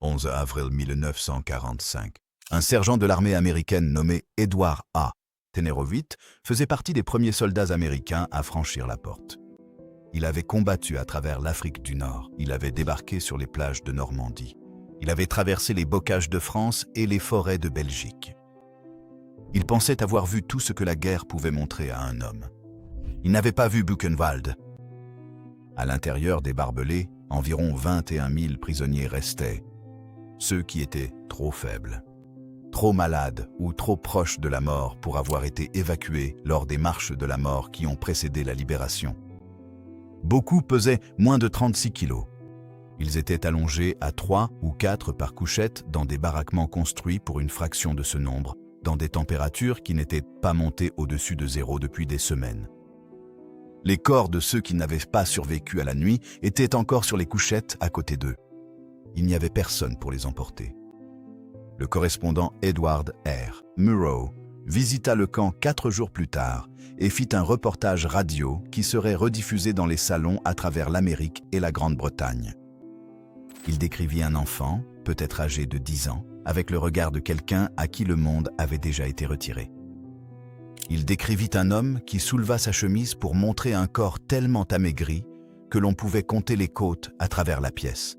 11 avril 1945. Un sergent de l'armée américaine nommé Edward A. Tenerovit faisait partie des premiers soldats américains à franchir la porte. Il avait combattu à travers l'Afrique du Nord. Il avait débarqué sur les plages de Normandie. Il avait traversé les bocages de France et les forêts de Belgique. Il pensait avoir vu tout ce que la guerre pouvait montrer à un homme. Il n'avait pas vu Buchenwald. À l'intérieur des barbelés, environ 21 000 prisonniers restaient. Ceux qui étaient trop faibles, trop malades ou trop proches de la mort pour avoir été évacués lors des marches de la mort qui ont précédé la libération. Beaucoup pesaient moins de 36 kilos. Ils étaient allongés à 3 ou 4 par couchette dans des baraquements construits pour une fraction de ce nombre, dans des températures qui n'étaient pas montées au-dessus de zéro depuis des semaines. Les corps de ceux qui n'avaient pas survécu à la nuit étaient encore sur les couchettes à côté d'eux. Il n'y avait personne pour les emporter. Le correspondant Edward R. Murrow visita le camp 4 jours plus tard et fit un reportage radio qui serait rediffusé dans les salons à travers l'Amérique et la Grande-Bretagne. Il décrivit un enfant, peut-être âgé de 10 ans, avec le regard de quelqu'un à qui le monde avait déjà été retiré. Il décrivit un homme qui souleva sa chemise pour montrer un corps tellement amaigri que l'on pouvait compter les côtes à travers la pièce.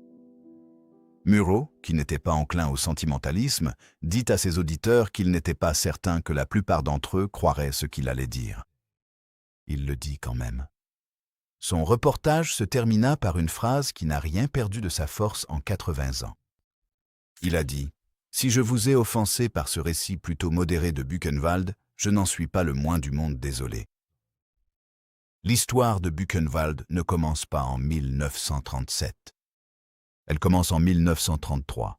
Murrow, qui n'était pas enclin au sentimentalisme, dit à ses auditeurs qu'il n'était pas certain que la plupart d'entre eux croiraient ce qu'il allait dire. Il le dit quand même. Son reportage se termina par une phrase qui n'a rien perdu de sa force en 80 ans. Il a dit « Si je vous ai offensé par ce récit plutôt modéré de Buchenwald, je n'en suis pas le moins du monde désolé. » L'histoire de Buchenwald ne commence pas en 1937. Elle commence en 1933,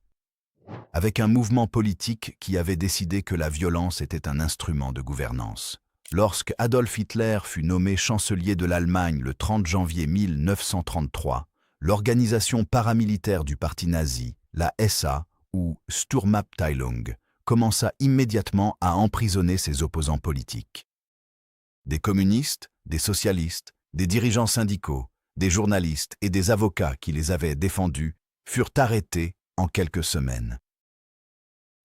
avec un mouvement politique qui avait décidé que la violence était un instrument de gouvernance. Lorsque Adolf Hitler fut nommé chancelier de l'Allemagne le 30 janvier 1933, l'organisation paramilitaire du parti nazi, la SA, ou Sturmabteilung, commença immédiatement à emprisonner ses opposants politiques. Des communistes, des socialistes, des dirigeants syndicaux, des journalistes et des avocats qui les avaient défendus furent arrêtés en quelques semaines.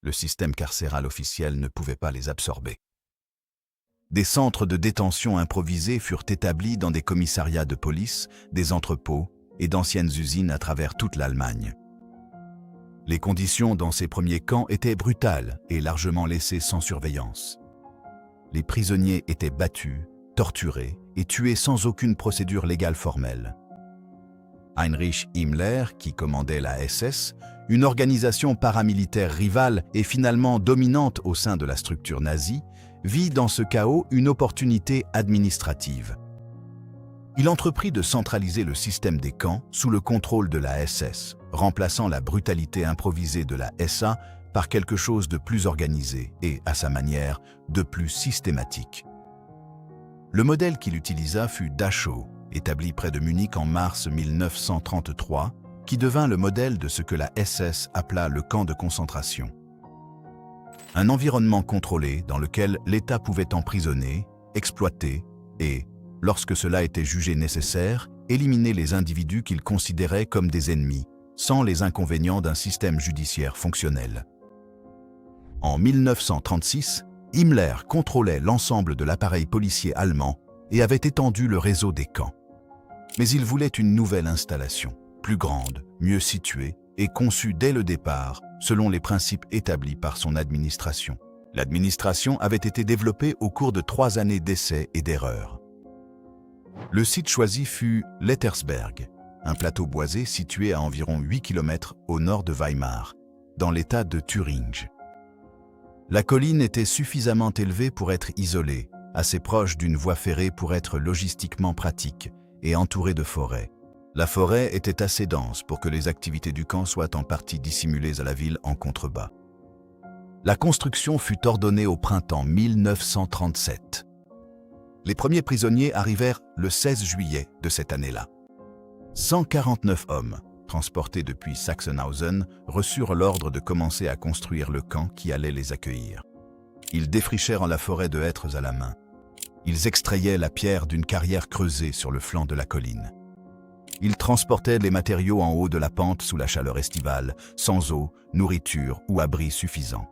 Le système carcéral officiel ne pouvait pas les absorber. Des centres de détention improvisés furent établis dans des commissariats de police, des entrepôts et d'anciennes usines à travers toute l'Allemagne. Les conditions dans ces premiers camps étaient brutales et largement laissées sans surveillance. Les prisonniers étaient battus, torturés et tués sans aucune procédure légale formelle. Heinrich Himmler, qui commandait la SS, une organisation paramilitaire rivale et finalement dominante au sein de la structure nazie, vit dans ce chaos une opportunité administrative. Il entreprit de centraliser le système des camps sous le contrôle de la SS, remplaçant la brutalité improvisée de la SA par quelque chose de plus organisé et, à sa manière, de plus systématique. Le modèle qu'il utilisa fut Dachau, établi près de Munich en mars 1933, qui devint le modèle de ce que la SS appela le camp de concentration. Un environnement contrôlé dans lequel l'État pouvait emprisonner, exploiter et, lorsque cela était jugé nécessaire, éliminer les individus qu'il considérait comme des ennemis, sans les inconvénients d'un système judiciaire fonctionnel. En 1936, Himmler contrôlait l'ensemble de l'appareil policier allemand et avait étendu le réseau des camps. Mais il voulait une nouvelle installation, plus grande, mieux située et conçue dès le départ selon les principes établis par son administration. L'administration avait été développée au cours de 3 années d'essais et d'erreurs. Le site choisi fut Lettersberg, un plateau boisé situé à environ 8 km au nord de Weimar, dans l'état de Thuringe. La colline était suffisamment élevée pour être isolée, assez proche d'une voie ferrée pour être logistiquement pratique et entourée de forêts. La forêt était assez dense pour que les activités du camp soient en partie dissimulées à la ville en contrebas. La construction fut ordonnée au printemps 1937. Les premiers prisonniers arrivèrent le 16 juillet de cette année-là. 149 hommes, transportés depuis Sachsenhausen, reçurent l'ordre de commencer à construire le camp qui allait les accueillir. Ils défrichèrent la forêt de hêtres à la main. Ils extrayaient la pierre d'une carrière creusée sur le flanc de la colline. Ils transportaient les matériaux en haut de la pente sous la chaleur estivale, sans eau, nourriture ou abri suffisant.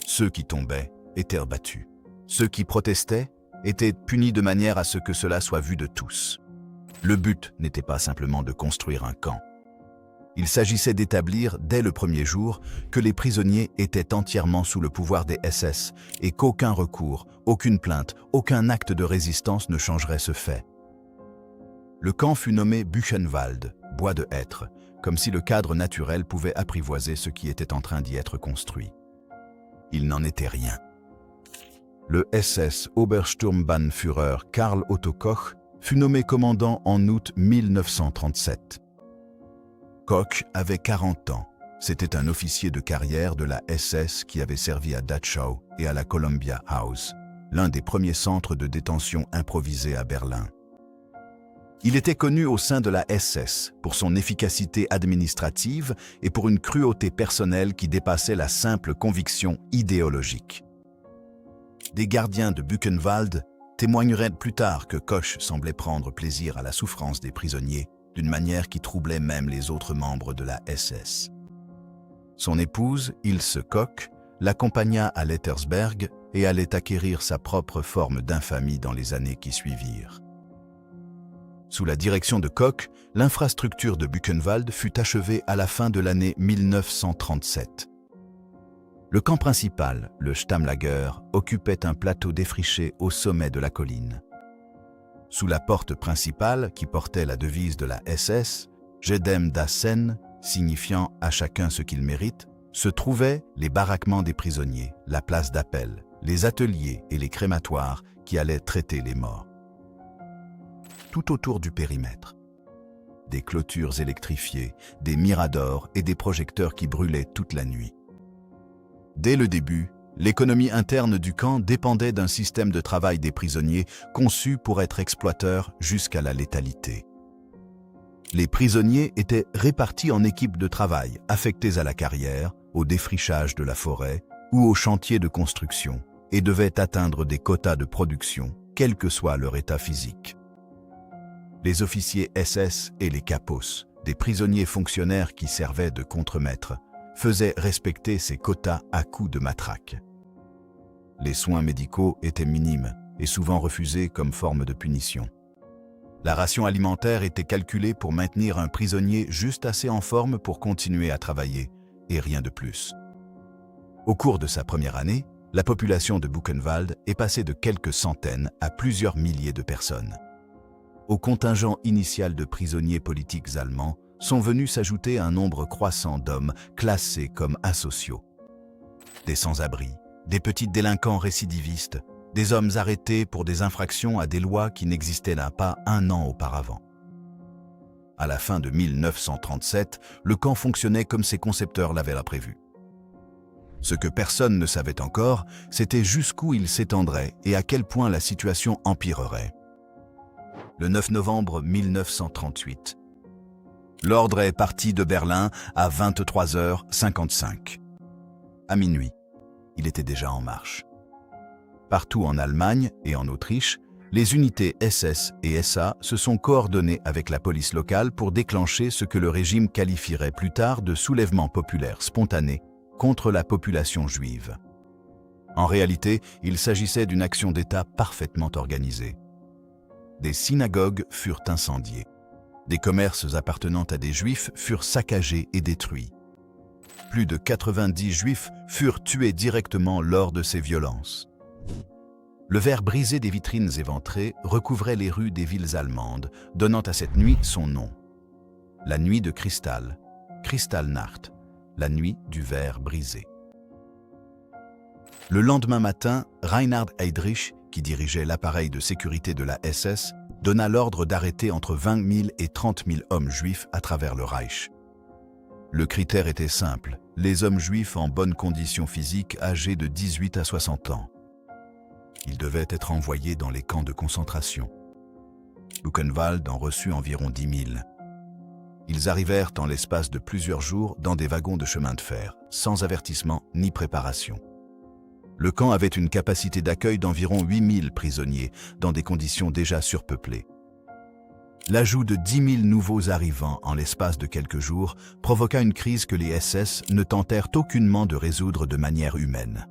Ceux qui tombaient étaient abattus. Ceux qui protestaient étaient punis de manière à ce que cela soit vu de tous. Le but n'était pas simplement de construire un camp. Il s'agissait d'établir, dès le premier jour, que les prisonniers étaient entièrement sous le pouvoir des SS et qu'aucun recours, aucune plainte, aucun acte de résistance ne changerait ce fait. Le camp fut nommé Buchenwald, bois de hêtre, comme si le cadre naturel pouvait apprivoiser ce qui était en train d'y être construit. Il n'en était rien. Le SS Obersturmbannführer Karl Otto Koch fut nommé commandant en août 1937. Koch avait 40 ans. C'était un officier de carrière de la SS qui avait servi à Dachau et à la Columbia House, l'un des premiers centres de détention improvisés à Berlin. Il était connu au sein de la SS pour son efficacité administrative et pour une cruauté personnelle qui dépassait la simple conviction idéologique. Des gardiens de Buchenwald témoigneraient plus tard que Koch semblait prendre plaisir à la souffrance des prisonniers, d'une manière qui troublait même les autres membres de la SS. Son épouse, Ilse Koch, l'accompagna à Lettersberg et allait acquérir sa propre forme d'infamie dans les années qui suivirent. Sous la direction de Koch, l'infrastructure de Buchenwald fut achevée à la fin de l'année 1937. Le camp principal, le Stammlager, occupait un plateau défriché au sommet de la colline. Sous la porte principale, qui portait la devise de la SS, « Jedem das Sen », signifiant « à chacun ce qu'il mérite », se trouvaient les baraquements des prisonniers, la place d'appel, les ateliers et les crématoires qui allaient traiter les morts. Tout autour du périmètre, des clôtures électrifiées, des miradors et des projecteurs qui brûlaient toute la nuit. Dès le début, l'économie interne du camp dépendait d'un système de travail des prisonniers conçu pour être exploiteur jusqu'à la létalité. Les prisonniers étaient répartis en équipes de travail affectées à la carrière, au défrichage de la forêt ou au chantier de construction et devaient atteindre des quotas de production, quel que soit leur état physique. Les officiers SS et les kapos, des prisonniers fonctionnaires qui servaient de contremaîtres, faisaient respecter ces quotas à coups de matraque. Les soins médicaux étaient minimes et souvent refusés comme forme de punition. La ration alimentaire était calculée pour maintenir un prisonnier juste assez en forme pour continuer à travailler, et rien de plus. Au cours de sa première année, la population de Buchenwald est passée de quelques centaines à plusieurs milliers de personnes. Au contingent initial de prisonniers politiques allemands sont venus s'ajouter un nombre croissant d'hommes classés comme asociaux. Des sans-abri, des petits délinquants récidivistes, des hommes arrêtés pour des infractions à des lois qui n'existaient là pas un an auparavant. À la fin de 1937, le camp fonctionnait comme ses concepteurs l'avaient prévu. Ce que personne ne savait encore, c'était jusqu'où il s'étendrait et à quel point la situation empirerait. Le 9 novembre 1938, l'ordre est parti de Berlin à 23h55. À minuit, il était déjà en marche. Partout en Allemagne et en Autriche, les unités SS et SA se sont coordonnées avec la police locale pour déclencher ce que le régime qualifierait plus tard de soulèvement populaire spontané contre la population juive. En réalité, il s'agissait d'une action d'État parfaitement organisée. Des synagogues furent incendiées. Des commerces appartenant à des juifs furent saccagés et détruits. Plus de 90 juifs furent tués directement lors de ces violences. Le verre brisé des vitrines éventrées recouvrait les rues des villes allemandes, donnant à cette nuit son nom. La nuit de Kristall, Kristallnacht, la nuit du verre brisé. Le lendemain matin, Reinhard Heydrich, qui dirigeait l'appareil de sécurité de la SS, donna l'ordre d'arrêter entre 20 000 et 30 000 hommes juifs à travers le Reich. Le critère était simple, les hommes juifs en bonne condition physique âgés de 18 à 60 ans. Ils devaient être envoyés dans les camps de concentration. Buchenwald en reçut environ 10 000. Ils arrivèrent en l'espace de plusieurs jours dans des wagons de chemin de fer, sans avertissement ni préparation. Le camp avait une capacité d'accueil d'environ 8 000 prisonniers, dans des conditions déjà surpeuplées. L'ajout de 10 000 nouveaux arrivants en l'espace de quelques jours provoqua une crise que les SS ne tentèrent aucunement de résoudre de manière humaine.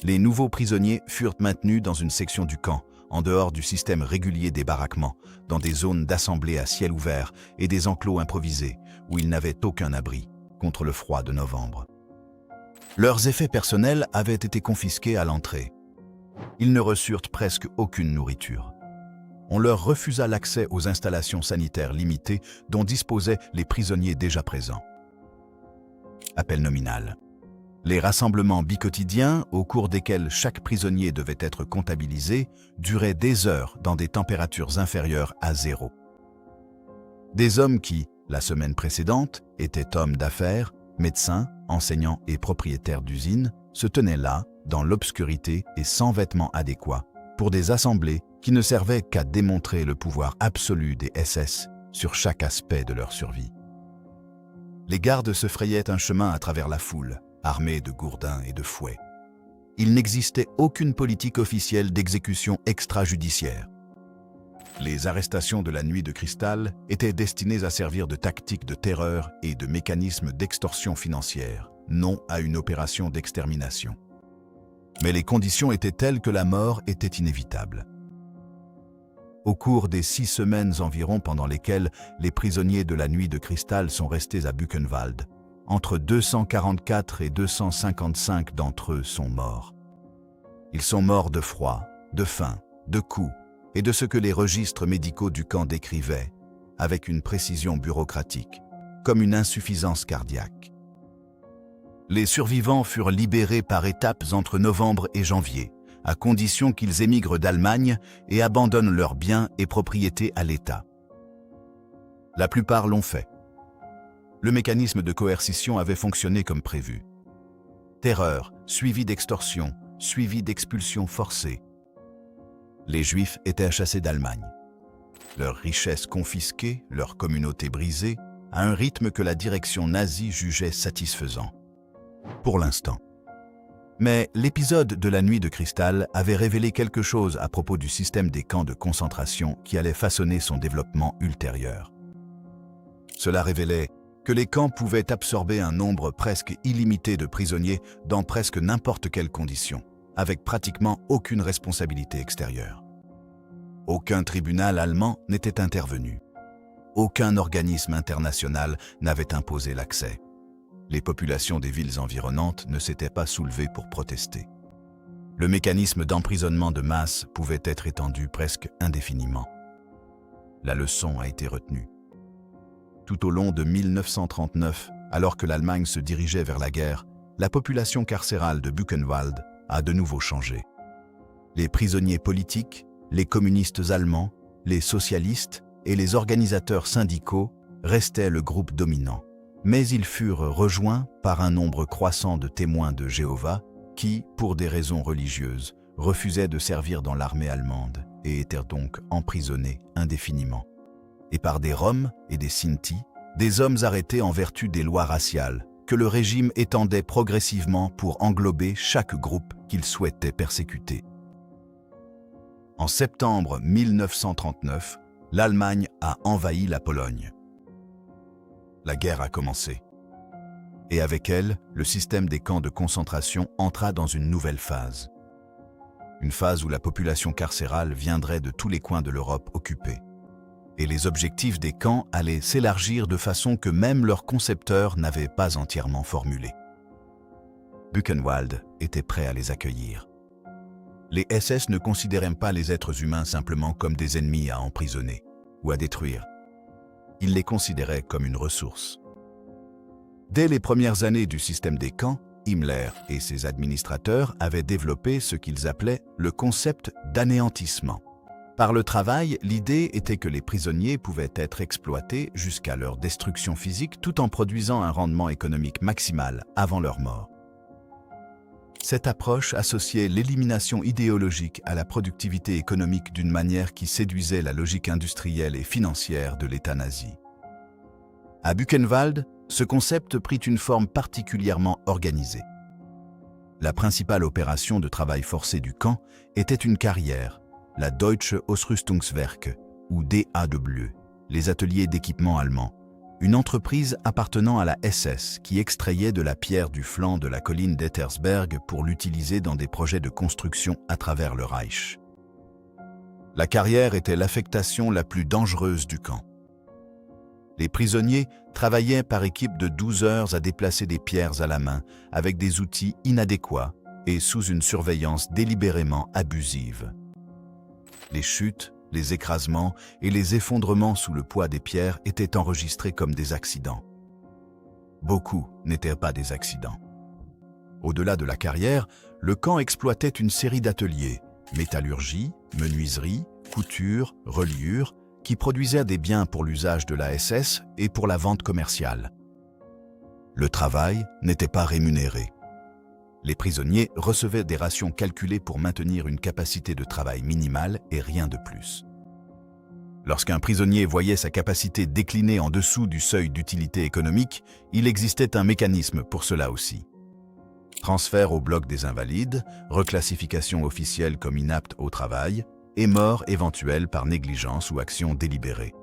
Les nouveaux prisonniers furent maintenus dans une section du camp, en dehors du système régulier des baraquements, dans des zones d'assemblée à ciel ouvert et des enclos improvisés, où ils n'avaient aucun abri contre le froid de novembre. Leurs effets personnels avaient été confisqués à l'entrée. Ils ne reçurent presque aucune nourriture. On leur refusa l'accès aux installations sanitaires limitées dont disposaient les prisonniers déjà présents. Appel nominal. Les rassemblements biquotidiens, au cours desquels chaque prisonnier devait être comptabilisé, duraient des heures dans des températures inférieures à 0. Des hommes qui, la semaine précédente, étaient hommes d'affaires, médecins, enseignants et propriétaires d'usines, se tenaient là, dans l'obscurité et sans vêtements adéquats, pour des assemblées qui ne servaient qu'à démontrer le pouvoir absolu des SS sur chaque aspect de leur survie. Les gardes se frayaient un chemin à travers la foule, armés de gourdins et de fouets. Il n'existait aucune politique officielle d'exécution extrajudiciaire. Les arrestations de la nuit de cristal étaient destinées à servir de tactique de terreur et de mécanisme d'extorsion financière, non à une opération d'extermination. Mais les conditions étaient telles que la mort était inévitable. Au cours des 6 semaines environ pendant lesquelles les prisonniers de la nuit de cristal sont restés à Buchenwald, entre 244 et 255 d'entre eux sont morts. Ils sont morts de froid, de faim, de coups et de ce que les registres médicaux du camp décrivaient, avec une précision bureaucratique, comme une insuffisance cardiaque. Les survivants furent libérés par étapes entre novembre et janvier, à condition qu'ils émigrent d'Allemagne et abandonnent leurs biens et propriétés à l'État. La plupart l'ont fait. Le mécanisme de coercition avait fonctionné comme prévu. Terreur, suivi d'extorsion, suivi d'expulsion forcée. Les Juifs étaient chassés d'Allemagne. Leurs richesses confisquées, leur communauté brisée, à un rythme que la direction nazie jugeait satisfaisant. Pour l'instant. Mais l'épisode de la nuit de cristal avait révélé quelque chose à propos du système des camps de concentration qui allait façonner son développement ultérieur. Cela révélait que les camps pouvaient absorber un nombre presque illimité de prisonniers dans presque n'importe quelles conditions, avec pratiquement aucune responsabilité extérieure. Aucun tribunal allemand n'était intervenu. Aucun organisme international n'avait imposé l'accès. Les populations des villes environnantes ne s'étaient pas soulevées pour protester. Le mécanisme d'emprisonnement de masse pouvait être étendu presque indéfiniment. La leçon a été retenue. Tout au long de 1939, alors que l'Allemagne se dirigeait vers la guerre, la population carcérale de Buchenwald a de nouveau changé. Les prisonniers politiques, les communistes allemands, les socialistes et les organisateurs syndicaux restaient le groupe dominant. Mais ils furent rejoints par un nombre croissant de témoins de Jéhovah qui, pour des raisons religieuses, refusaient de servir dans l'armée allemande et étaient donc emprisonnés indéfiniment. Et par des Roms et des Sinti, des hommes arrêtés en vertu des lois raciales que le régime étendait progressivement pour englober chaque groupe qu'il souhaitait persécuter. En septembre 1939, l'Allemagne a envahi la Pologne. La guerre a commencé. Et avec elle, le système des camps de concentration entra dans une nouvelle phase. Une phase où la population carcérale viendrait de tous les coins de l'Europe occupée. Et les objectifs des camps allaient s'élargir de façon que même leurs concepteurs n'avaient pas entièrement formulé. Buchenwald était prêt à les accueillir. Les SS ne considéraient pas les êtres humains simplement comme des ennemis à emprisonner ou à détruire. Ils les considéraient comme une ressource. Dès les premières années du système des camps, Himmler et ses administrateurs avaient développé ce qu'ils appelaient le concept d'anéantissement. Par le travail, l'idée était que les prisonniers pouvaient être exploités jusqu'à leur destruction physique tout en produisant un rendement économique maximal avant leur mort. Cette approche associait l'élimination idéologique à la productivité économique d'une manière qui séduisait la logique industrielle et financière de l'État nazi. À Buchenwald, ce concept prit une forme particulièrement organisée. La principale opération de travail forcé du camp était une carrière, la Deutsche Ausrüstungswerke, ou DAW, les ateliers d'équipement allemands, une entreprise appartenant à la SS qui extrayait de la pierre du flanc de la colline d'Ettersberg pour l'utiliser dans des projets de construction à travers le Reich. La carrière était l'affectation la plus dangereuse du camp. Les prisonniers travaillaient par équipe de 12 heures à déplacer des pierres à la main avec des outils inadéquats et sous une surveillance délibérément abusive. Les chutes, les écrasements et les effondrements sous le poids des pierres étaient enregistrés comme des accidents. Beaucoup n'étaient pas des accidents. Au-delà de la carrière, le camp exploitait une série d'ateliers, métallurgie, menuiserie, couture, reliure, qui produisaient des biens pour l'usage de la SS et pour la vente commerciale. Le travail n'était pas rémunéré. Les prisonniers recevaient des rations calculées pour maintenir une capacité de travail minimale et rien de plus. Lorsqu'un prisonnier voyait sa capacité décliner en dessous du seuil d'utilité économique, il existait un mécanisme pour cela aussi. Transfert au bloc des invalides, reclassification officielle comme inapte au travail, et mort éventuelle par négligence ou action délibérée.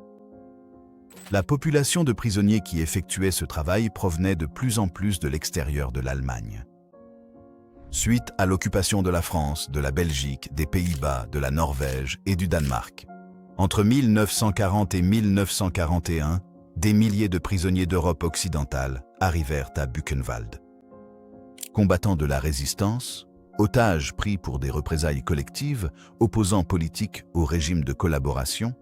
La population de prisonniers qui effectuaient ce travail provenait de plus en plus de l'extérieur de l'Allemagne. Suite à l'occupation de la France, de la Belgique, des Pays-Bas, de la Norvège et du Danemark, entre 1940 et 1941, des milliers de prisonniers d'Europe occidentale arrivèrent à Buchenwald. Combattants de la résistance, otages pris pour des représailles collectives, opposants politiques au régime de collaboration,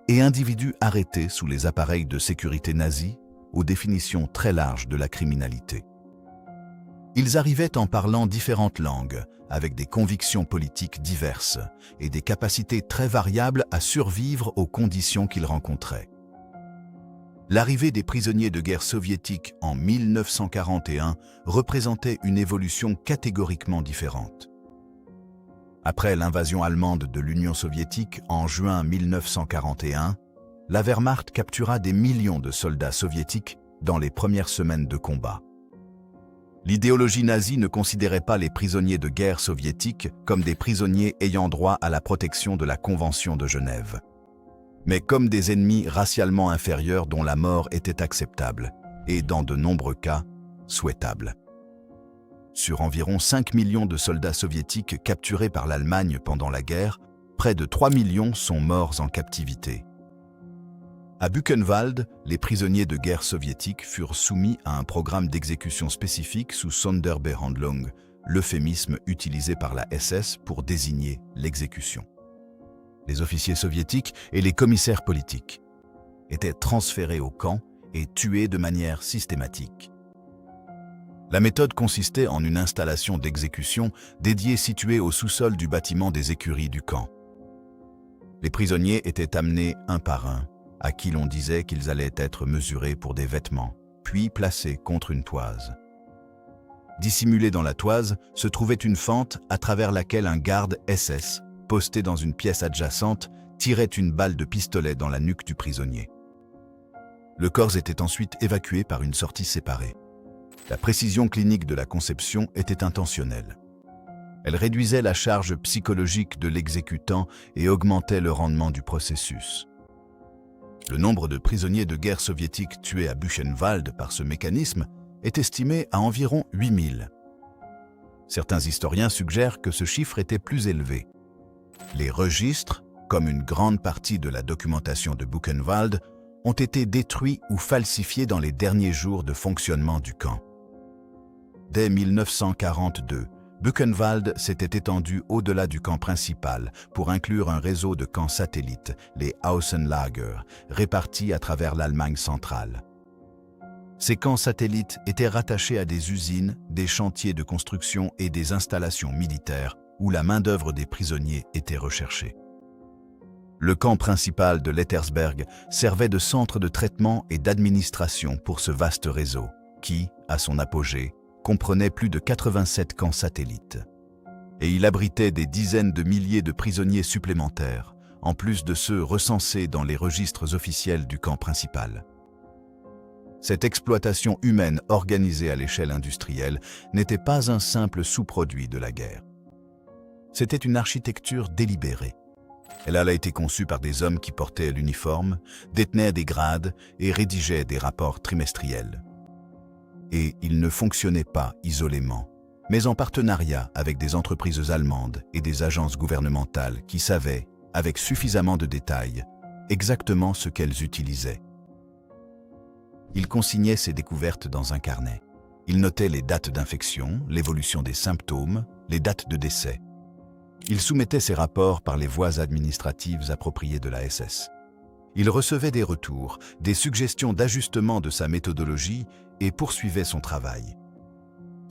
et individus arrêtés sous les appareils de sécurité nazis aux définitions très larges de la criminalité. Ils arrivaient en parlant différentes langues, avec des convictions politiques diverses et des capacités très variables à survivre aux conditions qu'ils rencontraient. L'arrivée des prisonniers de guerre soviétiques en 1941 représentait une évolution catégoriquement différente. Après l'invasion allemande de l'Union soviétique en juin 1941, la Wehrmacht captura des millions de soldats soviétiques dans les premières semaines de combat. L'idéologie nazie ne considérait pas les prisonniers de guerre soviétiques comme des prisonniers ayant droit à la protection de la Convention de Genève, mais comme des ennemis racialement inférieurs dont la mort était acceptable et, dans de nombreux cas, souhaitable. Sur environ 5 millions de soldats soviétiques capturés par l'Allemagne pendant la guerre, près de 3 millions sont morts en captivité. À Buchenwald, les prisonniers de guerre soviétiques furent soumis à un programme d'exécution spécifique sous Sonderbehandlung, l'euphémisme utilisé par la SS pour désigner l'exécution. Les officiers soviétiques et les commissaires politiques étaient transférés au camp et tués de manière systématique. La méthode consistait en une installation d'exécution dédiée située au sous-sol du bâtiment des écuries du camp. Les prisonniers étaient amenés un par un, à qui l'on disait qu'ils allaient être mesurés pour des vêtements, puis placés contre une toise. Dissimulée dans la toise se trouvait une fente à travers laquelle un garde SS, posté dans une pièce adjacente, tirait une balle de pistolet dans la nuque du prisonnier. Le corps était ensuite évacué par une sortie séparée. La précision clinique de la conception était intentionnelle. Elle réduisait la charge psychologique de l'exécutant et augmentait le rendement du processus. Le nombre de prisonniers de guerre soviétiques tués à Buchenwald par ce mécanisme est estimé à environ 8000. Certains historiens suggèrent que ce chiffre était plus élevé. Les registres, comme une grande partie de la documentation de Buchenwald, ont été détruits ou falsifiés dans les derniers jours de fonctionnement du camp. Dès 1942, Buchenwald s'était étendu au-delà du camp principal pour inclure un réseau de camps satellites, les Außenlager, répartis à travers l'Allemagne centrale. Ces camps satellites étaient rattachés à des usines, des chantiers de construction et des installations militaires où la main-d'œuvre des prisonniers était recherchée. Le camp principal de l'Ettersberg servait de centre de traitement et d'administration pour ce vaste réseau, qui, à son apogée, comprenait plus de 87 camps satellites. Et il abritait des dizaines de milliers de prisonniers supplémentaires, en plus de ceux recensés dans les registres officiels du camp principal. Cette exploitation humaine organisée à l'échelle industrielle n'était pas un simple sous-produit de la guerre. C'était une architecture délibérée. Elle a été conçue par des hommes qui portaient l'uniforme, détenaient des grades et rédigeaient des rapports trimestriels. Et il ne fonctionnait pas isolément, mais en partenariat avec des entreprises allemandes et des agences gouvernementales qui savaient, avec suffisamment de détails, exactement ce qu'elles utilisaient. Il consignait ses découvertes dans un carnet. Il notait les dates d'infection, l'évolution des symptômes, les dates de décès. Il soumettait ses rapports par les voies administratives appropriées de la SS. Il recevait des retours, des suggestions d'ajustement de sa méthodologie et poursuivait son travail.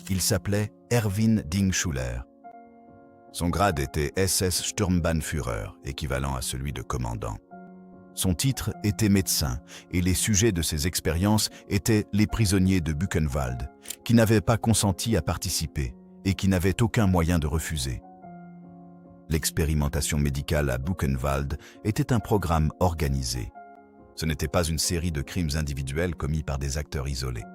Il s'appelait Erwin Dingschuler. Son grade était SS Sturmbannführer, équivalent à celui de commandant. Son titre était médecin et les sujets de ses expériences étaient les prisonniers de Buchenwald, qui n'avaient pas consenti à participer et qui n'avaient aucun moyen de refuser. L'expérimentation médicale à Buchenwald était un programme organisé. Ce n'était pas une série de crimes individuels commis par des acteurs isolés.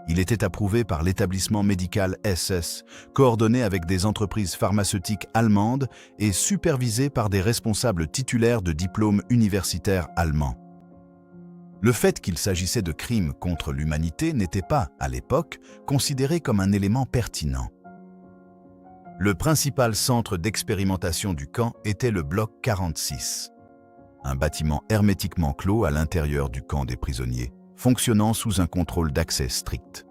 Il était approuvé par l'établissement médical SS, coordonné avec des entreprises pharmaceutiques allemandes et supervisé par des responsables titulaires de diplômes universitaires allemands. Le fait qu'il s'agissait de crimes contre l'humanité n'était pas, à l'époque, considéré comme un élément pertinent. Le principal centre d'expérimentation du camp était le bloc 46, un bâtiment hermétiquement clos à l'intérieur du camp des prisonniers, fonctionnant sous un contrôle d'accès strict.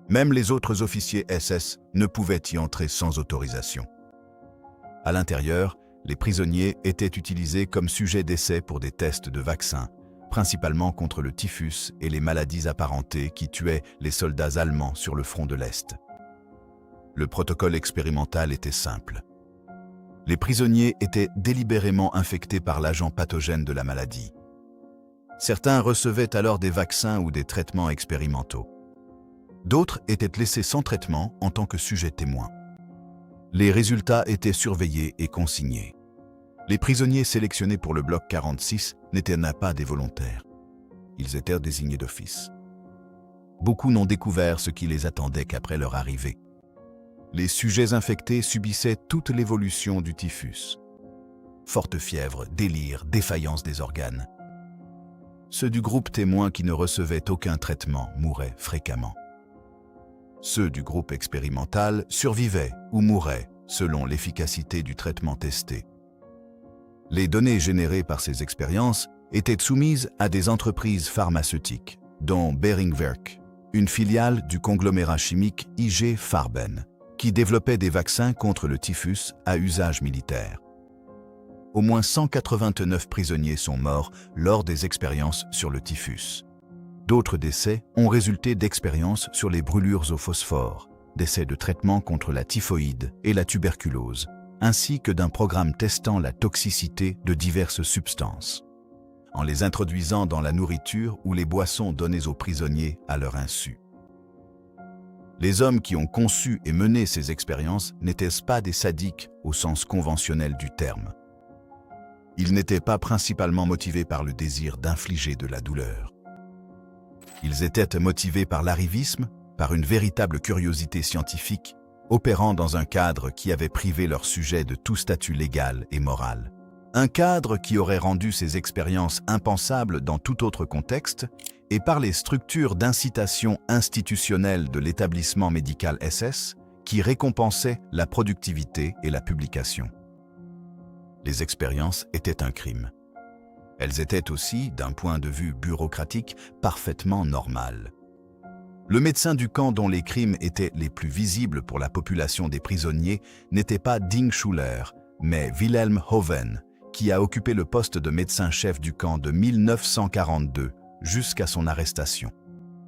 Même les autres officiers SS ne pouvaient y entrer sans autorisation. À l'intérieur, les prisonniers étaient utilisés comme sujets d'essai pour des tests de vaccins, principalement contre le typhus et les maladies apparentées qui tuaient les soldats allemands sur le front de l'Est. Le protocole expérimental était simple. Les prisonniers étaient délibérément infectés par l'agent pathogène de la maladie. Certains recevaient alors des vaccins ou des traitements expérimentaux. D'autres étaient laissés sans traitement en tant que sujets témoins. Les résultats étaient surveillés et consignés. Les prisonniers sélectionnés pour le bloc 46 n'étaient pas des volontaires. Ils étaient désignés d'office. Beaucoup n'ont découvert ce qui les attendait qu'après leur arrivée. Les sujets infectés subissaient toute l'évolution du typhus. Forte fièvre, délire, défaillance des organes. Ceux du groupe témoin qui ne recevaient aucun traitement mouraient fréquemment. Ceux du groupe expérimental survivaient ou mouraient selon l'efficacité du traitement testé. Les données générées par ces expériences étaient soumises à des entreprises pharmaceutiques, dont Behringwerk, une filiale du conglomérat chimique IG Farben, qui développait des vaccins contre le typhus à usage militaire. Au moins 189 prisonniers sont morts lors des expériences sur le typhus. D'autres décès ont résulté d'expériences sur les brûlures au phosphore, d'essais de traitement contre la typhoïde et la tuberculose, ainsi que d'un programme testant la toxicité de diverses substances, en les introduisant dans la nourriture ou les boissons données aux prisonniers à leur insu. Les hommes qui ont conçu et mené ces expériences n'étaient pas des sadiques au sens conventionnel du terme. Ils n'étaient pas principalement motivés par le désir d'infliger de la douleur. Ils étaient motivés par l'arrivisme, par une véritable curiosité scientifique, opérant dans un cadre qui avait privé leur sujet de tout statut légal et moral. Un cadre qui aurait rendu ces expériences impensables dans tout autre contexte et par les structures d'incitation institutionnelle de l'établissement médical SS qui récompensaient la productivité et la publication. Les expériences étaient un crime. Elles étaient aussi, d'un point de vue bureaucratique, parfaitement normales. Le médecin du camp dont les crimes étaient les plus visibles pour la population des prisonniers n'était pas Dingschuler, mais Wilhelm Hoven, qui a occupé le poste de médecin-chef du camp de 1942 jusqu'à son arrestation.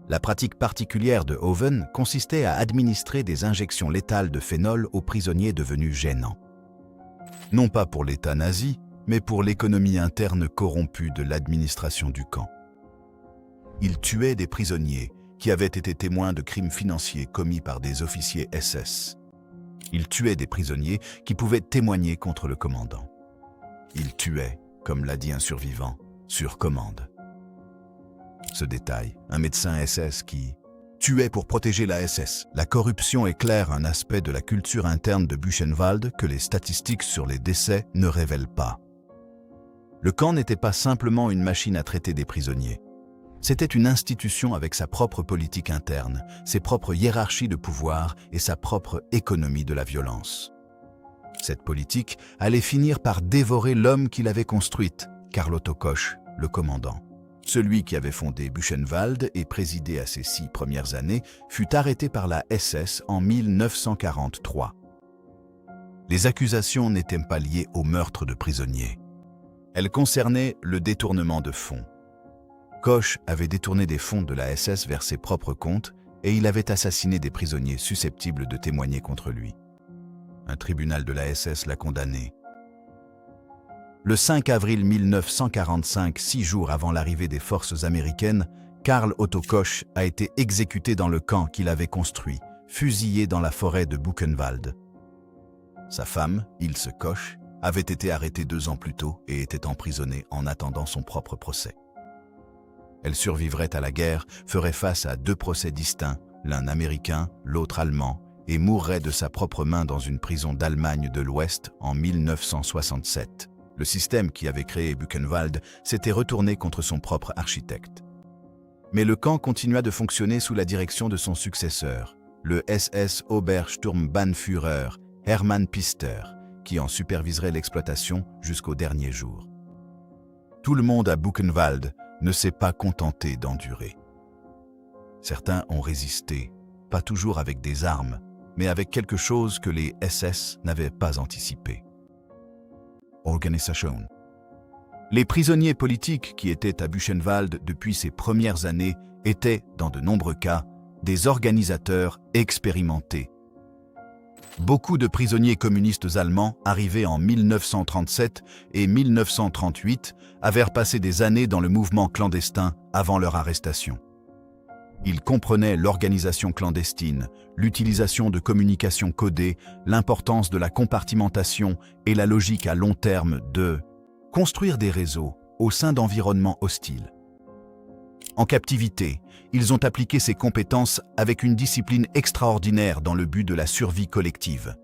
La pratique particulière de Hoven consistait à administrer des injections létales de phénol aux prisonniers devenus gênants. Non pas pour l'État nazi, mais pour l'économie interne corrompue de l'administration du camp. Il tuait des prisonniers qui avaient été témoins de crimes financiers commis par des officiers SS. Il tuait des prisonniers qui pouvaient témoigner contre le commandant. Il tuait, comme l'a dit un survivant, sur commande. Ce détail, un médecin SS qui tuait pour protéger la SS. La corruption éclaire un aspect de la culture interne de Buchenwald que les statistiques sur les décès ne révèlent pas. Le camp n'était pas simplement une machine à traiter des prisonniers. C'était une institution avec sa propre politique interne, ses propres hiérarchies de pouvoir et sa propre économie de la violence. Cette politique allait finir par dévorer l'homme qui l'avait construite, Karl Otto Koch, le commandant. Celui qui avait fondé Buchenwald et présidé à ses 6 premières années fut arrêté par la SS en 1943. Les accusations n'étaient pas liées au meurtre de prisonniers. Elles concernaient le détournement de fonds. Koch avait détourné des fonds de la SS vers ses propres comptes et il avait assassiné des prisonniers susceptibles de témoigner contre lui. Un tribunal de la SS l'a condamné. Le 5 avril 1945, 6 jours avant l'arrivée des forces américaines, Karl Otto Koch a été exécuté dans le camp qu'il avait construit, fusillé dans la forêt de Buchenwald. Sa femme, Ilse Koch, avait été arrêtée 2 ans plus tôt et était emprisonnée en attendant son propre procès. Elle survivrait à la guerre, ferait face à 2 procès distincts, l'un américain, l'autre allemand, et mourrait de sa propre main dans une prison d'Allemagne de l'Ouest en 1967. Le système qui avait créé Buchenwald s'était retourné contre son propre architecte. Mais le camp continua de fonctionner sous la direction de son successeur, le SS Obersturmbannführer Hermann Pister, qui en superviserait l'exploitation jusqu'au dernier jour. Tout le monde à Buchenwald ne s'est pas contenté d'endurer. Certains ont résisté, pas toujours avec des armes, mais avec quelque chose que les SS n'avaient pas anticipé. Organisation. Les prisonniers politiques qui étaient à Buchenwald depuis ces premières années étaient, dans de nombreux cas, des organisateurs expérimentés. Beaucoup de prisonniers communistes allemands arrivés en 1937 et 1938 avaient passé des années dans le mouvement clandestin avant leur arrestation. Ils comprenaient l'organisation clandestine, l'utilisation de communications codées, l'importance de la compartimentation et la logique à long terme de construire des réseaux au sein d'environnements hostiles. En captivité, ils ont appliqué ces compétences avec une discipline extraordinaire dans le but de la survie collective.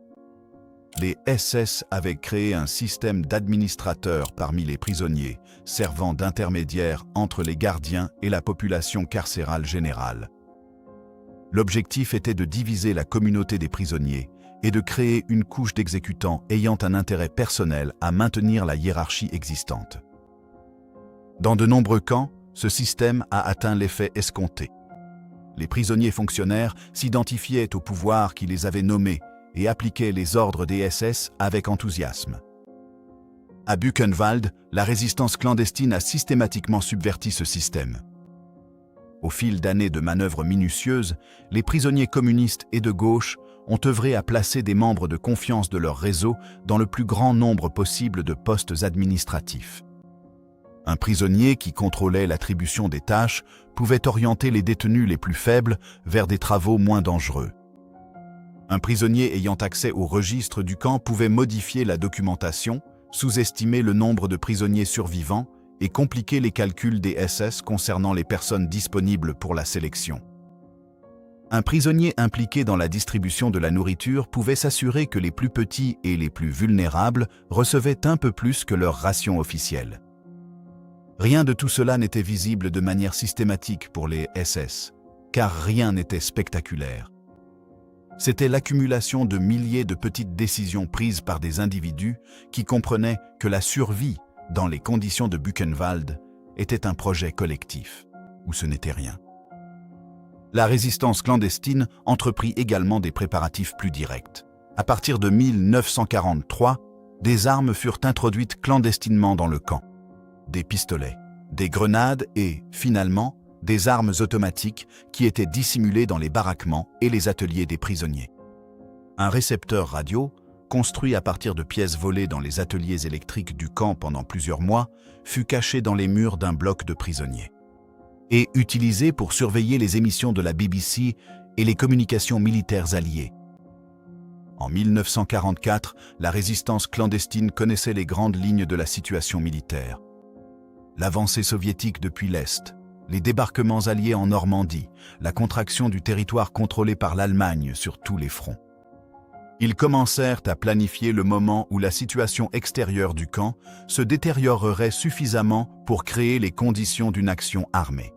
Les SS avaient créé un système d'administrateurs parmi les prisonniers, servant d'intermédiaire entre les gardiens et la population carcérale générale. L'objectif était de diviser la communauté des prisonniers et de créer une couche d'exécutants ayant un intérêt personnel à maintenir la hiérarchie existante. Dans de nombreux camps, ce système a atteint l'effet escompté. Les prisonniers fonctionnaires s'identifiaient au pouvoir qui les avait nommés et appliquaient les ordres des SS avec enthousiasme. À Buchenwald, la résistance clandestine a systématiquement subverti ce système. Au fil d'années de manœuvres minutieuses, les prisonniers communistes et de gauche ont œuvré à placer des membres de confiance de leur réseau dans le plus grand nombre possible de postes administratifs. Un prisonnier qui contrôlait l'attribution des tâches pouvait orienter les détenus les plus faibles vers des travaux moins dangereux. Un prisonnier ayant accès au registre du camp pouvait modifier la documentation, sous-estimer le nombre de prisonniers survivants et compliquer les calculs des SS concernant les personnes disponibles pour la sélection. Un prisonnier impliqué dans la distribution de la nourriture pouvait s'assurer que les plus petits et les plus vulnérables recevaient un peu plus que leur ration officielle. Rien de tout cela n'était visible de manière systématique pour les SS, car rien n'était spectaculaire. C'était l'accumulation de milliers de petites décisions prises par des individus qui comprenaient que la survie, dans les conditions de Buchenwald, était un projet collectif, ou ce n'était rien. La résistance clandestine entreprit également des préparatifs plus directs. À partir de 1943, des armes furent introduites clandestinement dans le camp. Des pistolets, des grenades et, finalement, des armes automatiques qui étaient dissimulées dans les baraquements et les ateliers des prisonniers. Un récepteur radio, construit à partir de pièces volées dans les ateliers électriques du camp pendant plusieurs mois, fut caché dans les murs d'un bloc de prisonniers et utilisé pour surveiller les émissions de la BBC et les communications militaires alliées. En 1944, la résistance clandestine connaissait les grandes lignes de la situation militaire. L'avancée soviétique depuis l'Est, les débarquements alliés en Normandie, la contraction du territoire contrôlé par l'Allemagne sur tous les fronts. Ils commencèrent à planifier le moment où la situation extérieure du camp se détériorerait suffisamment pour créer les conditions d'une action armée.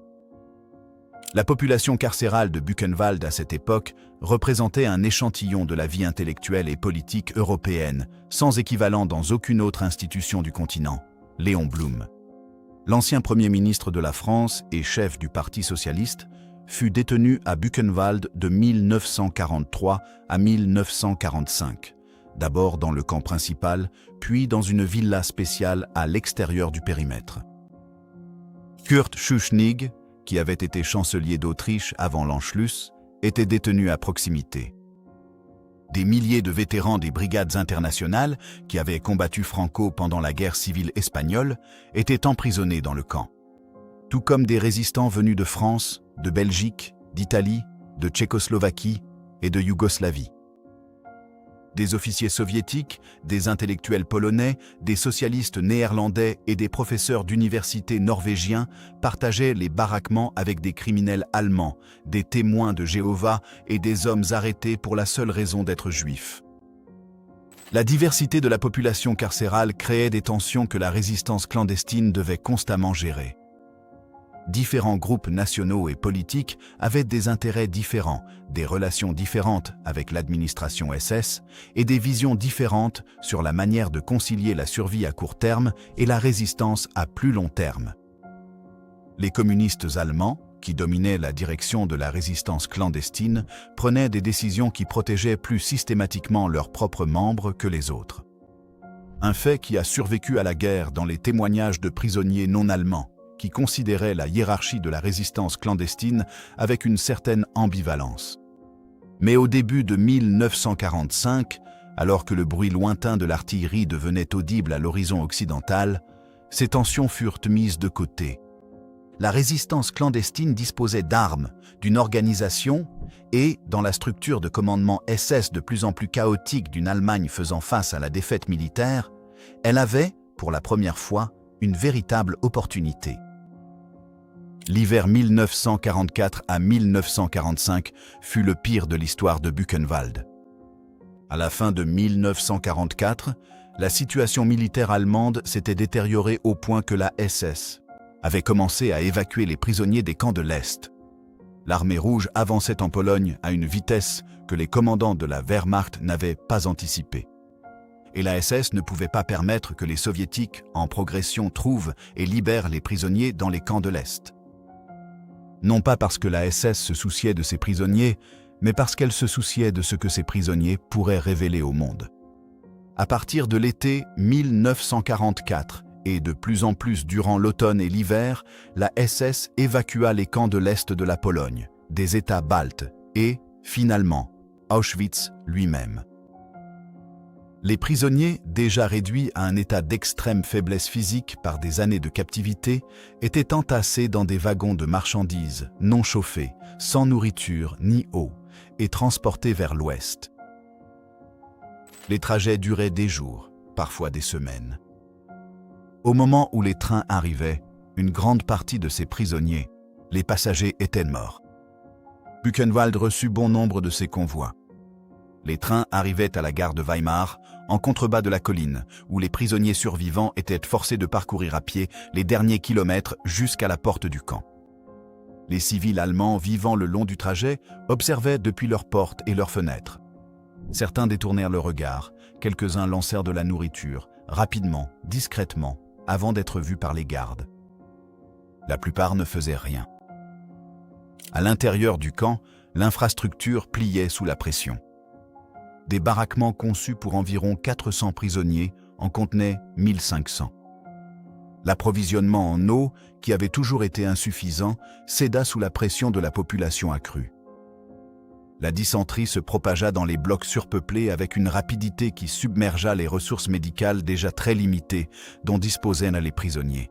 La population carcérale de Buchenwald à cette époque représentait un échantillon de la vie intellectuelle et politique européenne, sans équivalent dans aucune autre institution du continent, Léon Blum. L'ancien Premier ministre de la France et chef du Parti socialiste fut détenu à Buchenwald de 1943 à 1945, d'abord dans le camp principal, puis dans une villa spéciale à l'extérieur du périmètre. Kurt Schuschnigg, qui avait été chancelier d'Autriche avant l'Anschluss, était détenu à proximité. Des milliers de vétérans des brigades internationales, qui avaient combattu Franco pendant la guerre civile espagnole, étaient emprisonnés dans le camp. Tout comme des résistants venus de France, de Belgique, d'Italie, de Tchécoslovaquie et de Yougoslavie. Des officiers soviétiques, des intellectuels polonais, des socialistes néerlandais et des professeurs d'université norvégiens partageaient les baraquements avec des criminels allemands, des témoins de Jéhovah et des hommes arrêtés pour la seule raison d'être juifs. La diversité de la population carcérale créait des tensions que la résistance clandestine devait constamment gérer. Différents groupes nationaux et politiques avaient des intérêts différents, des relations différentes avec l'administration SS et des visions différentes sur la manière de concilier la survie à court terme et la résistance à plus long terme. Les communistes allemands, qui dominaient la direction de la résistance clandestine, prenaient des décisions qui protégeaient plus systématiquement leurs propres membres que les autres. Un fait qui a survécu à la guerre dans les témoignages de prisonniers non allemands, qui considérait la hiérarchie de la résistance clandestine avec une certaine ambivalence. Mais au début de 1945, alors que le bruit lointain de l'artillerie devenait audible à l'horizon occidental, ces tensions furent mises de côté. La résistance clandestine disposait d'armes, d'une organisation et, dans la structure de commandement SS de plus en plus chaotique d'une Allemagne faisant face à la défaite militaire, elle avait, pour la première fois, une véritable opportunité. L'hiver 1944 à 1945 fut le pire de l'histoire de Buchenwald. À la fin de 1944, la situation militaire allemande s'était détériorée au point que la SS avait commencé à évacuer les prisonniers des camps de l'Est. L'armée rouge avançait en Pologne à une vitesse que les commandants de la Wehrmacht n'avaient pas anticipée. Et la SS ne pouvait pas permettre que les soviétiques, en progression, trouvent et libèrent les prisonniers dans les camps de l'Est. Non pas parce que la SS se souciait de ses prisonniers, mais parce qu'elle se souciait de ce que ces prisonniers pourraient révéler au monde. À partir de l'été 1944, et de plus en plus durant l'automne et l'hiver, la SS évacua les camps de l'Est de la Pologne, des États baltes et, finalement, Auschwitz lui-même. Les prisonniers, déjà réduits à un état d'extrême faiblesse physique par des années de captivité, étaient entassés dans des wagons de marchandises, non chauffés, sans nourriture ni eau, et transportés vers l'ouest. Les trajets duraient des jours, parfois des semaines. Au moment où les trains arrivaient, une grande partie de ces prisonniers, les passagers étaient morts. Buchenwald reçut bon nombre de ces convois. Les trains arrivaient à la gare de Weimar, en contrebas de la colline, où les prisonniers survivants étaient forcés de parcourir à pied les derniers kilomètres jusqu'à la porte du camp. Les civils allemands vivant le long du trajet observaient depuis leurs portes et leurs fenêtres. Certains détournèrent le regard, quelques-uns lancèrent de la nourriture, rapidement, discrètement, avant d'être vus par les gardes. La plupart ne faisaient rien. À l'intérieur du camp, l'infrastructure pliait sous la pression. Des baraquements conçus pour environ 400 prisonniers en contenaient 1500. L'approvisionnement en eau, qui avait toujours été insuffisant, céda sous la pression de la population accrue. La dysenterie se propagea dans les blocs surpeuplés avec une rapidité qui submergea les ressources médicales déjà très limitées dont disposaient les prisonniers.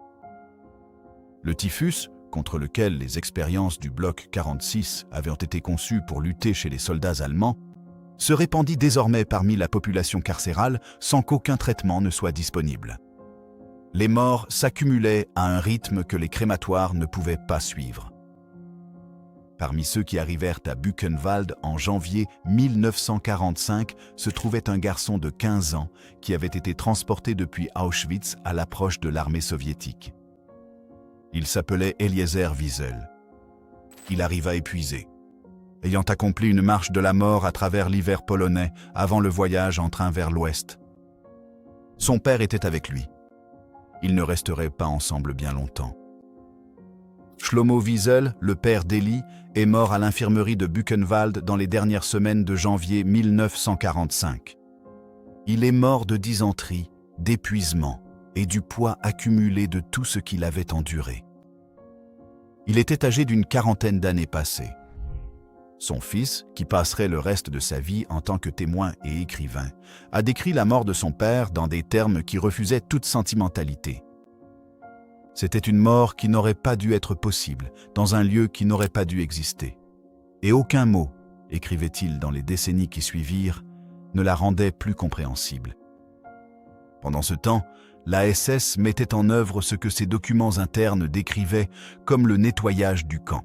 Le typhus, contre lequel les expériences du bloc 46 avaient été conçues pour lutter chez les soldats allemands, se répandit désormais parmi la population carcérale sans qu'aucun traitement ne soit disponible. Les morts s'accumulaient à un rythme que les crématoires ne pouvaient pas suivre. Parmi ceux qui arrivèrent à Buchenwald en janvier 1945 se trouvait un garçon de 15 ans qui avait été transporté depuis Auschwitz à l'approche de l'armée soviétique. Il s'appelait Eliezer Wiesel. Il arriva épuisé, ayant accompli une marche de la mort à travers l'hiver polonais avant le voyage en train vers l'ouest. Son père était avec lui. Ils ne resteraient pas ensemble bien longtemps. Shlomo Wiesel, le père d'Eli, est mort à l'infirmerie de Buchenwald dans les dernières semaines de janvier 1945. Il est mort de dysenterie, d'épuisement et du poids accumulé de tout ce qu'il avait enduré. Il était âgé d'une quarantaine d'années passées. Son fils, qui passerait le reste de sa vie en tant que témoin et écrivain, a décrit la mort de son père dans des termes qui refusaient toute sentimentalité. C'était une mort qui n'aurait pas dû être possible, dans un lieu qui n'aurait pas dû exister. Et aucun mot, écrivait-il dans les décennies qui suivirent, ne la rendait plus compréhensible. Pendant ce temps, la SS mettait en œuvre ce que ses documents internes décrivaient comme le nettoyage du camp.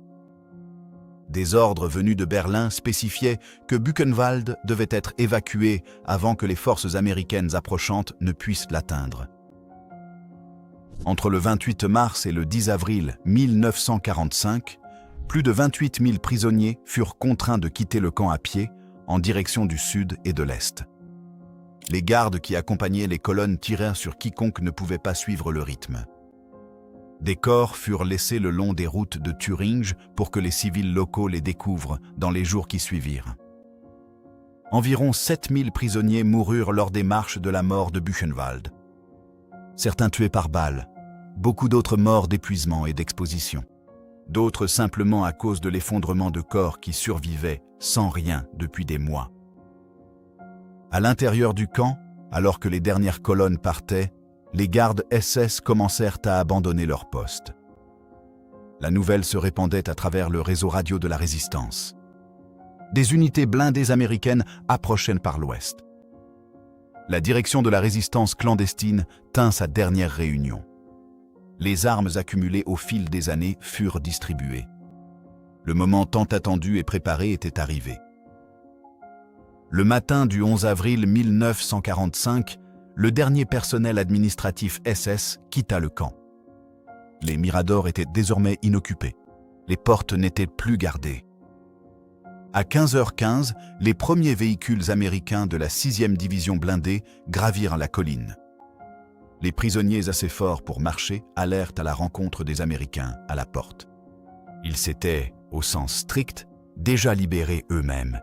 Des ordres venus de Berlin spécifiaient que Buchenwald devait être évacué avant que les forces américaines approchantes ne puissent l'atteindre. Entre le 28 mars et le 10 avril 1945, plus de 28 000 prisonniers furent contraints de quitter le camp à pied en direction du sud et de l'est. Les gardes qui accompagnaient les colonnes tirèrent sur quiconque ne pouvait pas suivre le rythme. Des corps furent laissés le long des routes de Thuringe pour que les civils locaux les découvrent dans les jours qui suivirent. Environ 7 000 prisonniers moururent lors des marches de la mort de Buchenwald. Certains tués par balles, beaucoup d'autres morts d'épuisement et d'exposition. D'autres simplement à cause de l'effondrement de corps qui survivaient sans rien depuis des mois. À l'intérieur du camp, alors que les dernières colonnes partaient, les gardes SS commencèrent à abandonner leur poste. La nouvelle se répandait à travers le réseau radio de la résistance. Des unités blindées américaines approchaient par l'ouest. La direction de la résistance clandestine tint sa dernière réunion. Les armes accumulées au fil des années furent distribuées. Le moment tant attendu et préparé était arrivé. Le matin du 11 avril 1945, le dernier personnel administratif SS quitta le camp. Les miradors étaient désormais inoccupés. Les portes n'étaient plus gardées. À 15h15, les premiers véhicules américains de la 6e division blindée gravirent la colline. Les prisonniers assez forts pour marcher allèrent à la rencontre des Américains à la porte. Ils s'étaient, au sens strict, déjà libérés eux-mêmes.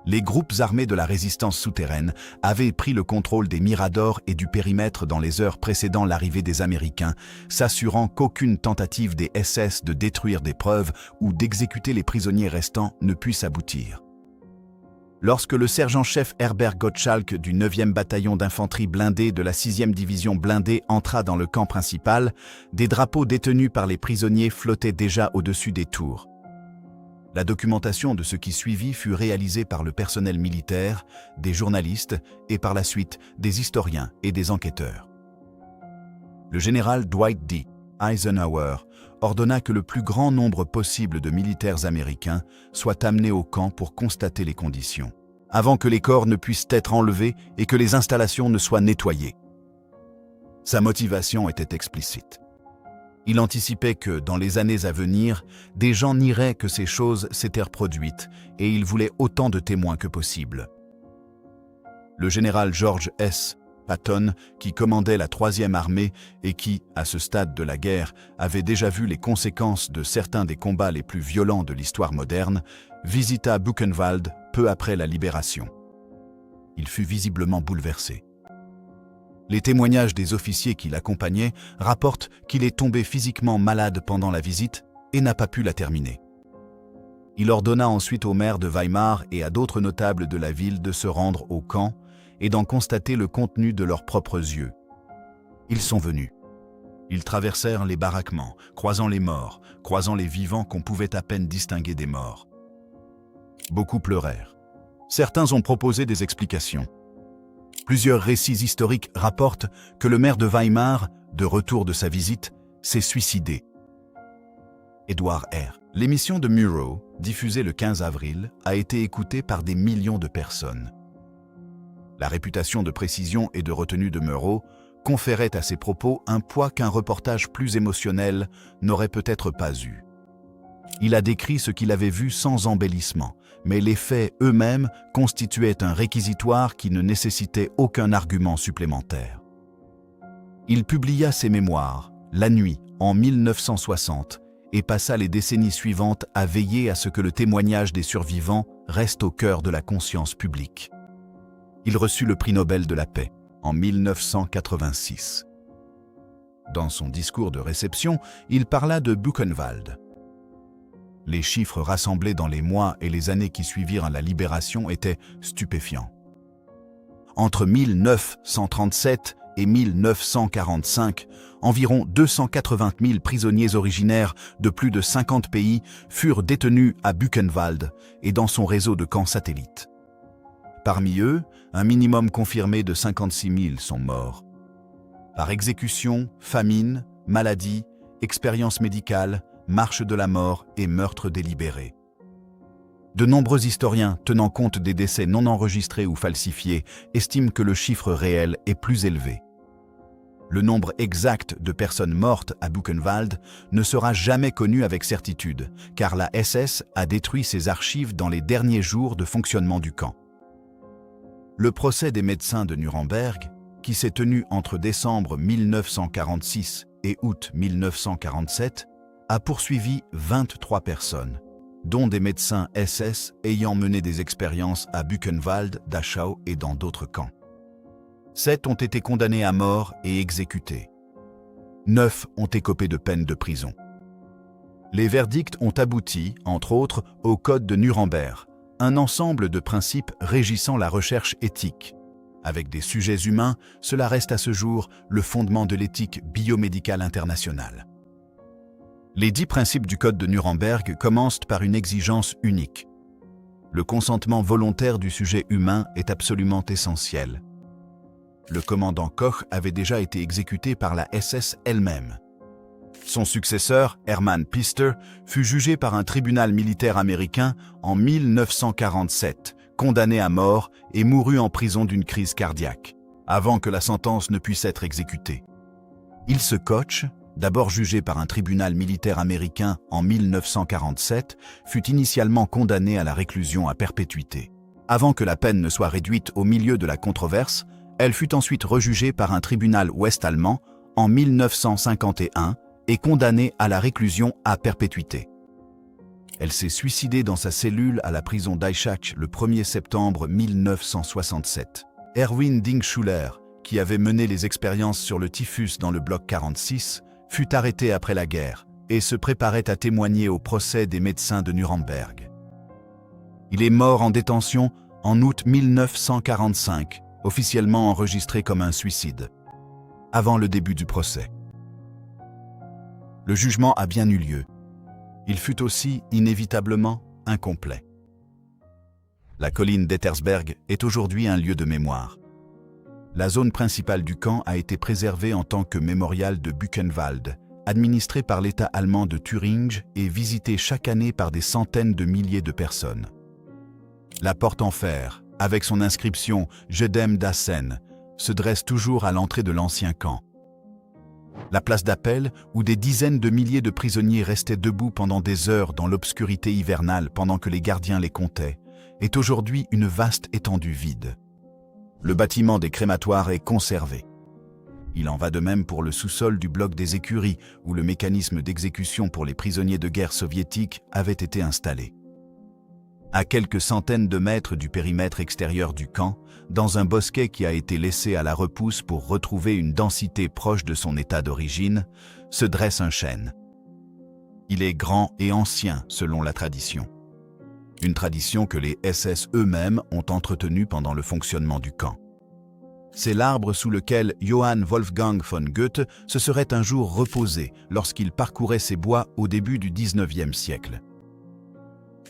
Les groupes armés de la résistance souterraine avaient pris le contrôle des miradors et du périmètre dans les heures précédant l'arrivée des Américains, s'assurant qu'aucune tentative des SS de détruire des preuves ou d'exécuter les prisonniers restants ne puisse aboutir. Lorsque le sergent-chef Herbert Gottschalk du 9e bataillon d'infanterie blindée de la 6e division blindée entra dans le camp principal, des drapeaux détenus par les prisonniers flottaient déjà au-dessus des tours. La documentation de ce qui suivit fut réalisée par le personnel militaire, des journalistes et par la suite des historiens et des enquêteurs. Le général Dwight D. Eisenhower ordonna que le plus grand nombre possible de militaires américains soient amenés au camp pour constater les conditions, avant que les corps ne puissent être enlevés et que les installations ne soient nettoyées. Sa motivation était explicite. Il anticipait que, dans les années à venir, des gens nieraient que ces choses s'étaient reproduites et il voulait autant de témoins que possible. Le général George S. Patton, qui commandait la 3e armée et qui, à ce stade de la guerre, avait déjà vu les conséquences de certains des combats les plus violents de l'histoire moderne, visita Buchenwald peu après la libération. Il fut visiblement bouleversé. Les témoignages des officiers qui l'accompagnaient rapportent qu'il est tombé physiquement malade pendant la visite et n'a pas pu la terminer. Il ordonna ensuite au maire de Weimar et à d'autres notables de la ville de se rendre au camp et d'en constater le contenu de leurs propres yeux. Ils sont venus. Ils traversèrent les baraquements, croisant les morts, croisant les vivants qu'on pouvait à peine distinguer des morts. Beaucoup pleurèrent. Certains ont proposé des explications. Plusieurs récits historiques rapportent que le maire de Weimar, de retour de sa visite, s'est suicidé. Édouard R. L'émission de Murrow, diffusée le 15 avril, a été écoutée par des millions de personnes. La réputation de précision et de retenue de Murrow conférait à ses propos un poids qu'un reportage plus émotionnel n'aurait peut-être pas eu. Il a décrit ce qu'il avait vu sans embellissement, mais les faits eux-mêmes constituaient un réquisitoire qui ne nécessitait aucun argument supplémentaire. Il publia ses mémoires, La Nuit, en 1960, et passa les décennies suivantes à veiller à ce que le témoignage des survivants reste au cœur de la conscience publique. Il reçut le prix Nobel de la paix en 1986. Dans son discours de réception, il parla de Buchenwald. Les chiffres rassemblés dans les mois et les années qui suivirent la libération étaient stupéfiants. Entre 1937 et 1945, environ 280 000 prisonniers originaires de plus de 50 pays furent détenus à Buchenwald et dans son réseau de camps satellites. Parmi eux, un minimum confirmé de 56 000 sont morts. Par exécution, famine, maladie, expérience médicale, marche de la mort et meurtre délibéré. De nombreux historiens, tenant compte des décès non enregistrés ou falsifiés, estiment que le chiffre réel est plus élevé. Le nombre exact de personnes mortes à Buchenwald ne sera jamais connu avec certitude, car la SS a détruit ses archives dans les derniers jours de fonctionnement du camp. Le procès des médecins de Nuremberg, qui s'est tenu entre décembre 1946 et août 1947, a poursuivi 23 personnes, dont des médecins SS ayant mené des expériences à Buchenwald, Dachau et dans d'autres camps. 7 ont été condamnés à mort et exécutés. 9 ont écopé de peine de prison. Les verdicts ont abouti, entre autres, au Code de Nuremberg, un ensemble de principes régissant la recherche éthique. Avec des sujets humains, cela reste à ce jour le fondement de l'éthique biomédicale internationale. Les 10 principes du Code de Nuremberg commencent par une exigence unique. Le consentement volontaire du sujet humain est absolument essentiel. Le commandant Koch avait déjà été exécuté par la SS elle-même. Son successeur, Hermann Pister, fut jugé par un tribunal militaire américain en 1947, condamné à mort et mourut en prison d'une crise cardiaque, avant que la sentence ne puisse être exécutée. Ilse Koch, d'abord jugé par un tribunal militaire américain en 1947, fut initialement condamné à la réclusion à perpétuité. Avant que la peine ne soit réduite au milieu de la controverse, elle fut ensuite rejugée par un tribunal ouest-allemand en 1951 et condamnée à la réclusion à perpétuité. Elle s'est suicidée dans sa cellule à la prison d'Eichach le 1er septembre 1967. Erwin Dingschuler, qui avait mené les expériences sur le typhus dans le bloc 46, fut arrêté après la guerre et se préparait à témoigner au procès des médecins de Nuremberg. Il est mort en détention en août 1945, officiellement enregistré comme un suicide, avant le début du procès. Le jugement a bien eu lieu. Il fut aussi, inévitablement, incomplet. La colline d'Ettersberg est aujourd'hui un lieu de mémoire. La zone principale du camp a été préservée en tant que mémorial de Buchenwald, administré par l'État allemand de Thuringe et visité chaque année par des centaines de milliers de personnes. La porte en fer, avec son inscription « Jedem Dassen », se dresse toujours à l'entrée de l'ancien camp. La place d'appel, où des dizaines de milliers de prisonniers restaient debout pendant des heures dans l'obscurité hivernale pendant que les gardiens les comptaient, est aujourd'hui une vaste étendue vide. Le bâtiment des crématoires est conservé. Il en va de même pour le sous-sol du bloc des écuries, où le mécanisme d'exécution pour les prisonniers de guerre soviétiques avait été installé. À quelques centaines de mètres du périmètre extérieur du camp, dans un bosquet qui a été laissé à la repousse pour retrouver une densité proche de son état d'origine, se dresse un chêne. Il est grand et ancien selon la tradition. Une tradition que les SS eux-mêmes ont entretenue pendant le fonctionnement du camp. C'est l'arbre sous lequel Johann Wolfgang von Goethe se serait un jour reposé lorsqu'il parcourait ces bois au début du XIXe siècle.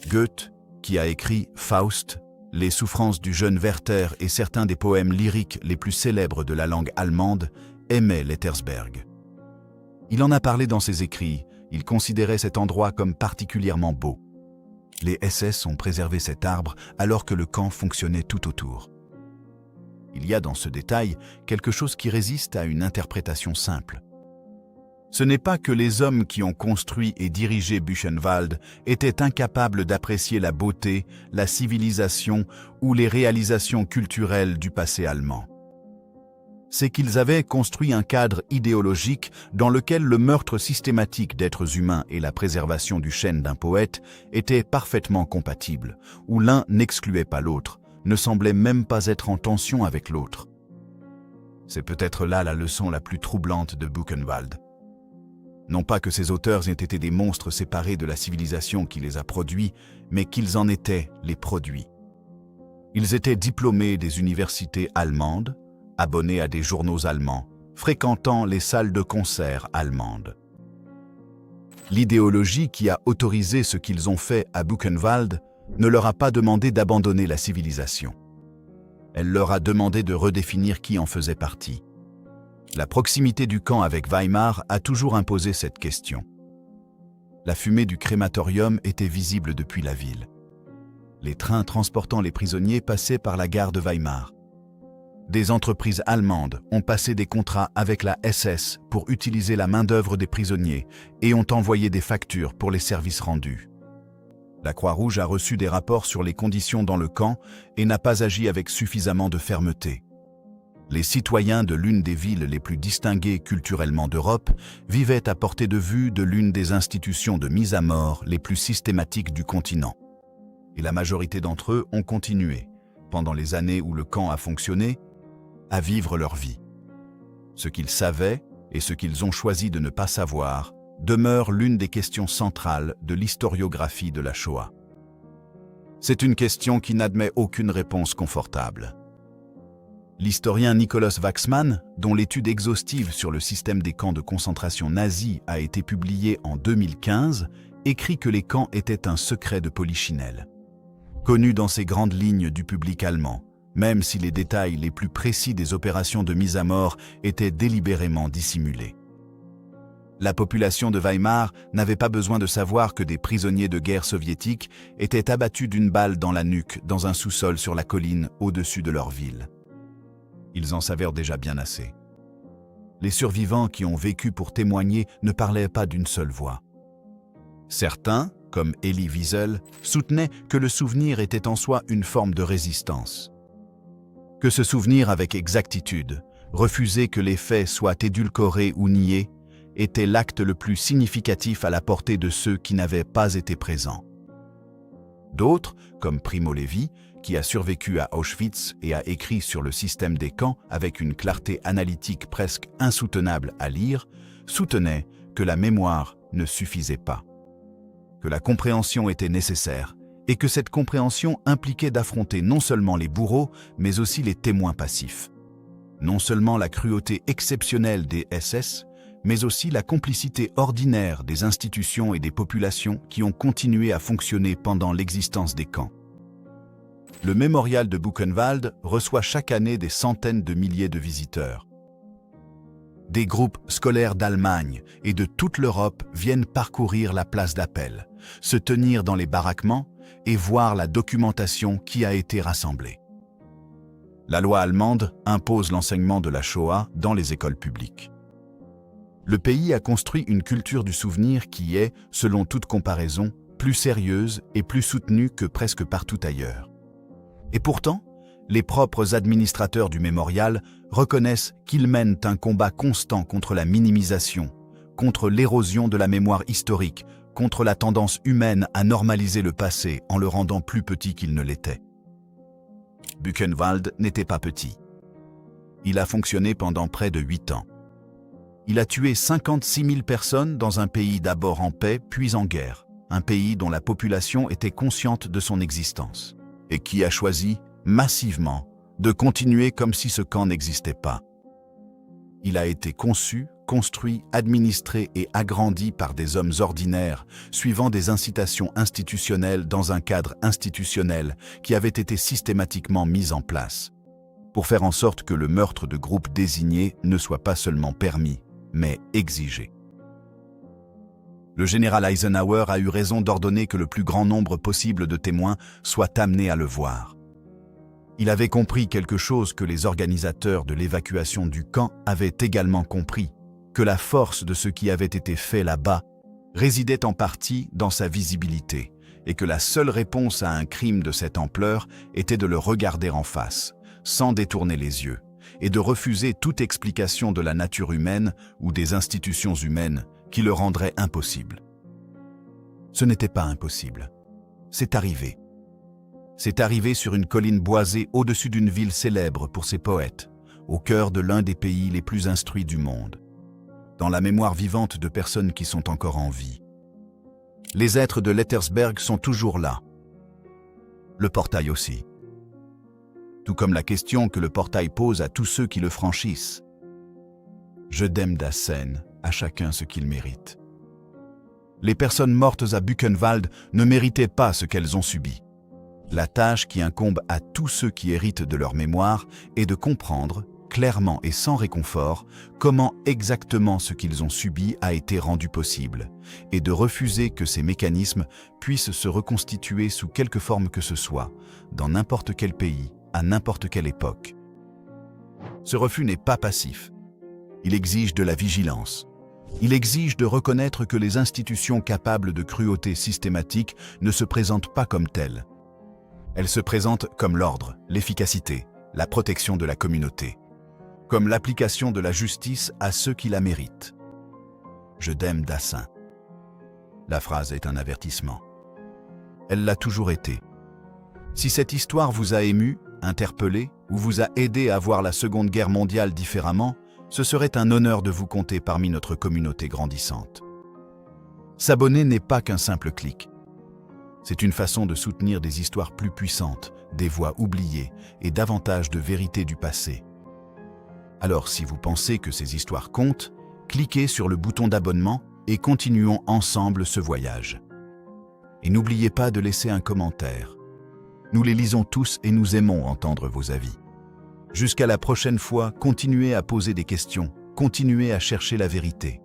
Goethe, qui a écrit Faust, Les souffrances du jeune Werther et certains des poèmes lyriques les plus célèbres de la langue allemande aimaient l'Ettersberg. Il en a parlé dans ses écrits, il considérait cet endroit comme particulièrement beau. Les SS ont préservé cet arbre alors que le camp fonctionnait tout autour. Il y a dans ce détail quelque chose qui résiste à une interprétation simple. Ce n'est pas que les hommes qui ont construit et dirigé Buchenwald étaient incapables d'apprécier la beauté, la civilisation ou les réalisations culturelles du passé allemand. C'est qu'ils avaient construit un cadre idéologique dans lequel le meurtre systématique d'êtres humains et la préservation du chêne d'un poète étaient parfaitement compatibles, où l'un n'excluait pas l'autre, ne semblait même pas être en tension avec l'autre. C'est peut-être là la leçon la plus troublante de Buchenwald. Non pas que ces auteurs aient été des monstres séparés de la civilisation qui les a produits, mais qu'ils en étaient les produits. Ils étaient diplômés des universités allemandes, abonnés à des journaux allemands, fréquentant les salles de concert allemandes. L'idéologie qui a autorisé ce qu'ils ont fait à Buchenwald ne leur a pas demandé d'abandonner la civilisation. Elle leur a demandé de redéfinir qui en faisait partie. La proximité du camp avec Weimar a toujours imposé cette question. La fumée du crématorium était visible depuis la ville. Les trains transportant les prisonniers passaient par la gare de Weimar. Des entreprises allemandes ont passé des contrats avec la SS pour utiliser la main-d'œuvre des prisonniers et ont envoyé des factures pour les services rendus. La Croix-Rouge a reçu des rapports sur les conditions dans le camp et n'a pas agi avec suffisamment de fermeté. Les citoyens de l'une des villes les plus distinguées culturellement d'Europe vivaient à portée de vue de l'une des institutions de mise à mort les plus systématiques du continent. Et la majorité d'entre eux ont continué, pendant les années où le camp a fonctionné, à vivre leur vie. Ce qu'ils savaient et ce qu'ils ont choisi de ne pas savoir demeure l'une des questions centrales de l'historiographie de la Shoah. C'est une question qui n'admet aucune réponse confortable. L'historien Nikolaus Waxman, dont l'étude exhaustive sur le système des camps de concentration nazis a été publiée en 2015, écrit que les camps étaient un secret de Polichinelle. Connu dans ses grandes lignes du public allemand, même si les détails les plus précis des opérations de mise à mort étaient délibérément dissimulés. La population de Weimar n'avait pas besoin de savoir que des prisonniers de guerre soviétiques étaient abattus d'une balle dans la nuque dans un sous-sol sur la colline au-dessus de leur ville. Ils en savaient déjà bien assez. Les survivants qui ont vécu pour témoigner ne parlaient pas d'une seule voix. Certains, comme Elie Wiesel, soutenaient que le souvenir était en soi une forme de résistance. Que se souvenir avec exactitude, refuser que les faits soient édulcorés ou niés, était l'acte le plus significatif à la portée de ceux qui n'avaient pas été présents. D'autres, comme Primo Levi, qui a survécu à Auschwitz et a écrit sur le système des camps avec une clarté analytique presque insoutenable à lire, soutenaient que la mémoire ne suffisait pas, que la compréhension était nécessaire et que cette compréhension impliquait d'affronter non seulement les bourreaux, mais aussi les témoins passifs. Non seulement la cruauté exceptionnelle des SS, mais aussi la complicité ordinaire des institutions et des populations qui ont continué à fonctionner pendant l'existence des camps. Le mémorial de Buchenwald reçoit chaque année des centaines de milliers de visiteurs. Des groupes scolaires d'Allemagne et de toute l'Europe viennent parcourir la place d'Appel, se tenir dans les baraquements et voir la documentation qui a été rassemblée. La loi allemande impose l'enseignement de la Shoah dans les écoles publiques. Le pays a construit une culture du souvenir qui est, selon toute comparaison, plus sérieuse et plus soutenue que presque partout ailleurs. Et pourtant, les propres administrateurs du mémorial reconnaissent qu'ils mènent un combat constant contre la minimisation, contre l'érosion de la mémoire historique, contre la tendance humaine à normaliser le passé en le rendant plus petit qu'il ne l'était. Buchenwald n'était pas petit. Il a fonctionné pendant près de 8 ans. Il a tué 56 000 personnes dans un pays d'abord en paix puis en guerre, un pays dont la population était consciente de son existence, et qui a choisi, massivement, de continuer comme si ce camp n'existait pas. Il a été conçu construit, administré et agrandi par des hommes ordinaires, suivant des incitations institutionnelles dans un cadre institutionnel qui avait été systématiquement mis en place, pour faire en sorte que le meurtre de groupes désignés ne soit pas seulement permis, mais exigé. Le général Eisenhower a eu raison d'ordonner que le plus grand nombre possible de témoins soient amenés à le voir. Il avait compris quelque chose que les organisateurs de l'évacuation du camp avaient également compris, que la force de ce qui avait été fait là-bas résidait en partie dans sa visibilité, et que la seule réponse à un crime de cette ampleur était de le regarder en face, sans détourner les yeux, et de refuser toute explication de la nature humaine ou des institutions humaines qui le rendrait impossible. Ce n'était pas impossible. C'est arrivé. C'est arrivé sur une colline boisée au-dessus d'une ville célèbre pour ses poètes, au cœur de l'un des pays les plus instruits du monde, dans la mémoire vivante de personnes qui sont encore en vie. Les êtres de Lettersberg sont toujours là. Le portail aussi. Tout comme la question que le portail pose à tous ceux qui le franchissent. Je dème Dassen, à chacun ce qu'il mérite. Les personnes mortes à Buchenwald ne méritaient pas ce qu'elles ont subi. La tâche qui incombe à tous ceux qui héritent de leur mémoire est de comprendre, clairement et sans réconfort, comment exactement ce qu'ils ont subi a été rendu possible, et de refuser que ces mécanismes puissent se reconstituer sous quelque forme que ce soit, dans n'importe quel pays, à n'importe quelle époque. Ce refus n'est pas passif. Il exige de la vigilance. Il exige de reconnaître que les institutions capables de cruauté systématique ne se présentent pas comme telles. Elles se présentent comme l'ordre, l'efficacité, la protection de la communauté, comme l'application de la justice à ceux qui la méritent. Je dème Dassen. La phrase est un avertissement. Elle l'a toujours été. Si cette histoire vous a ému, interpellé ou vous a aidé à voir la Seconde Guerre mondiale différemment, ce serait un honneur de vous compter parmi notre communauté grandissante. S'abonner n'est pas qu'un simple clic. C'est une façon de soutenir des histoires plus puissantes, des voix oubliées et davantage de vérité du passé. Alors si vous pensez que ces histoires comptent, cliquez sur le bouton d'abonnement et continuons ensemble ce voyage. Et n'oubliez pas de laisser un commentaire. Nous les lisons tous et nous aimons entendre vos avis. Jusqu'à la prochaine fois, continuez à poser des questions, continuez à chercher la vérité.